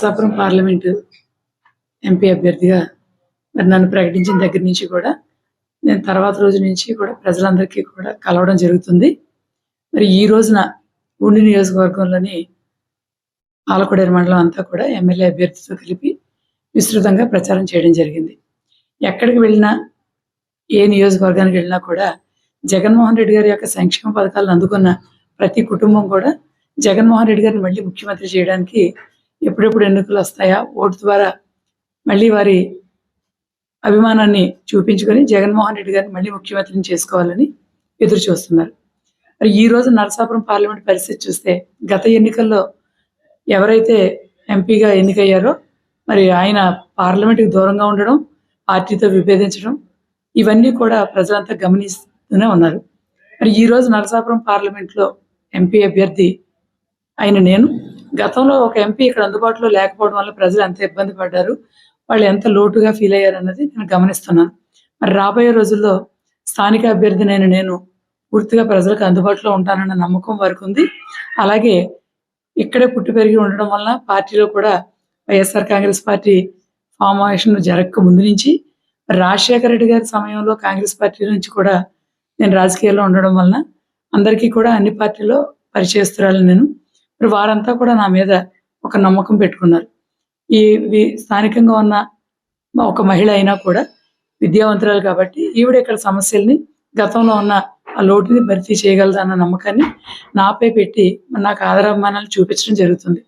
Narasapuram parliament MP అభ్యర్థిగా మరి నన్ను ప్రకటించిన దగ్గర నుంచి కూడా నేను తర్వాత రోజు నుంచి కూడా ప్రజలందరికీ కూడా కలవడం జరుగుతుంది. మరి ఈ రోజున ఉండి నియోజకవర్గంలోని ఆలకొడేరు మండలం అంతా కూడా ఎమ్మెల్యే అభ్యర్థితో కలిపి విస్తృతంగా ప్రచారం చేయడం జరిగింది. ఎక్కడికి వెళ్ళినా, ఏ నియోజకవర్గానికి వెళ్ళినా కూడా జగన్మోహన్ రెడ్డి గారి యొక్క సంక్షేమ పథకాలను అందుకున్న ప్రతి కుటుంబం కూడా జగన్మోహన్ రెడ్డి గారిని మళ్ళీ ముఖ్యమంత్రి చేయడానికి ఎప్పుడెప్పుడు ఎన్నికలు వస్తాయా, ఓటు ద్వారా మళ్ళీ వారి అభిమానాన్ని చూపించుకొని జగన్మోహన్ రెడ్డి గారిని మళ్ళీ ముఖ్యమంత్రిని చేసుకోవాలని ఎదురు చూస్తున్నారు. మరి ఈ రోజు నరసాపురం పార్లమెంట్ పరిస్థితి చూస్తే గత ఎన్నికల్లో ఎవరైతే ఎంపీగా ఎన్నికయ్యారో మరి ఆయన పార్లమెంట్కి దూరంగా ఉండడం, పార్టీతో విభేదించడం, ఇవన్నీ కూడా ప్రజలంతా గమనిస్తూనే ఉన్నారు. మరి ఈ రోజు నరసాపురం పార్లమెంట్లో ఎంపీ అభ్యర్థి అయిన నేను గతంలో ఒక ఎంపీ ఇక్కడ అందుబాటులో లేకపోవడం వల్ల ప్రజలు ఎంత ఇబ్బంది పడ్డారు, వాళ్ళు ఎంత లోటుగా ఫీల్ అయ్యారు అన్నది నేను గమనిస్తున్నాను. మరి రాబోయే రోజుల్లో స్థానిక అభ్యర్థినైన నేను పూర్తిగా ప్రజలకు అందుబాటులో ఉంటానన్న నమ్మకం వరకు ఉంది. అలాగే ఇక్కడే పుట్టి పెరిగి ఉండడం వల్ల పార్టీలో కూడా వైఎస్ఆర్ కాంగ్రెస్ పార్టీ ఫార్మేషన్ జరగక ముందు నుంచి రాజశేఖర రెడ్డి గారి సమయంలో కాంగ్రెస్ పార్టీ నుంచి కూడా నేను రాజకీయాల్లో ఉండడం వలన అందరికీ కూడా అన్ని పార్టీలో పరిచయస్తురాలు నేను. మరి వారంతా కూడా నా మీద ఒక నమ్మకం పెట్టుకున్నారు. ఈ స్థానికంగా ఉన్న ఒక మహిళ అయినా కూడా విద్యావంతురాలు కాబట్టి ఈవిడ ఇక్కడ సమస్యల్ని, గతంలో ఉన్న ఆ లోటుని భర్తీ చేయగలదన్న నమ్మకాన్ని నాపై పెట్టి నాకు ఆదరాభిమానాలు చూపించడం జరుగుతుంది.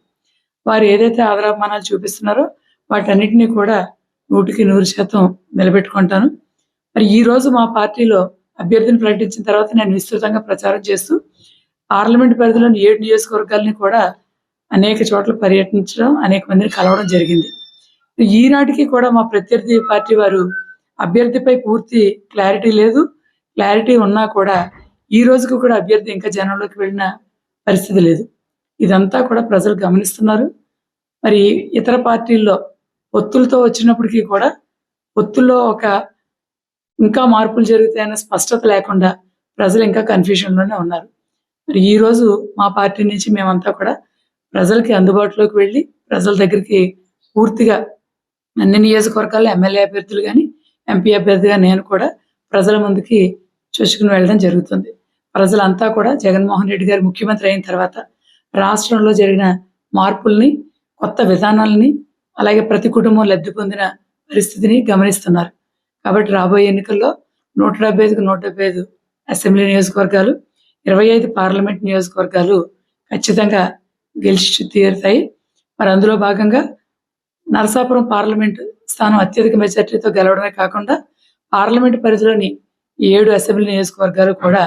వారు ఏదైతే ఆదరాభిమానాలు చూపిస్తున్నారో వాటన్నిటినీ కూడా 100% నిలబెట్టుకుంటాను. మరి ఈ రోజు మా పార్టీలో అభ్యర్థిని ప్రకటించిన తర్వాత నేను విస్తృతంగా ప్రచారం చేస్తూ పార్లమెంట్ పరిధిలోని 7 నియోజకవర్గాలని కూడా అనేక చోట్ల పర్యటించడం, అనేక మందిని కలవడం జరిగింది. ఈనాటికి కూడా మా ప్రత్యర్థి పార్టీ వారు అభ్యర్థిపై పూర్తి క్లారిటీ లేదు, క్లారిటీ ఉన్నా కూడా ఈ రోజుకి కూడా అభ్యర్థి ఇంకా జనంలోకి వెళ్ళిన పరిస్థితి లేదు. ఇదంతా కూడా ప్రజలు గమనిస్తున్నారు. మరి ఇతర పార్టీల్లో పొత్తులతో వచ్చినప్పటికీ కూడా పొత్తుల్లో ఇంకా మార్పులు జరుగుతాయన్న స్పష్టత లేకుండా ప్రజలు ఇంకా కన్ఫ్యూజన్లోనే ఉన్నారు. మరి ఈ రోజు మా పార్టీ నుంచి మేమంతా కూడా ప్రజలకి అందుబాటులోకి వెళ్ళి ప్రజల దగ్గరికి పూర్తిగా అన్ని నియోజకవర్గాల్లో ఎమ్మెల్యే అభ్యర్థులు కానీ, ఎంపీ అభ్యర్థిగా నేను కూడా ప్రజల ముందుకి చొచ్చుకుని వెళ్ళడం జరుగుతుంది. ప్రజలంతా కూడా జగన్మోహన్ రెడ్డి గారు ముఖ్యమంత్రి అయిన తర్వాత రాష్ట్రంలో జరిగిన మార్పుల్ని, కొత్త విధానాలని, అలాగే ప్రతి కుటుంబం లబ్ధి పొందిన పరిస్థితిని గమనిస్తున్నారు. కాబట్టి రాబోయే ఎన్నికల్లో 175కి 175 అసెంబ్లీ నియోజకవర్గాలు, 25 పార్లమెంట్ నియోజకవర్గాలు ఖచ్చితంగా గెలిచి తీరుతాయి. మరి అందులో భాగంగా నరసాపురం పార్లమెంటు స్థానం అత్యధిక మెజార్టీతో గెలవడమే కాకుండా పార్లమెంటు పరిధిలోని 7 అసెంబ్లీ నియోజకవర్గాలు కూడా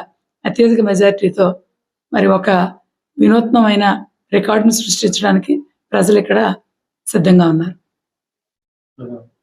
అత్యధిక మెజార్టీతో మరి ఒక వినూత్నమైన రికార్డును సృష్టించడానికి ప్రజలు ఇక్కడ సిద్ధంగా ఉన్నారు.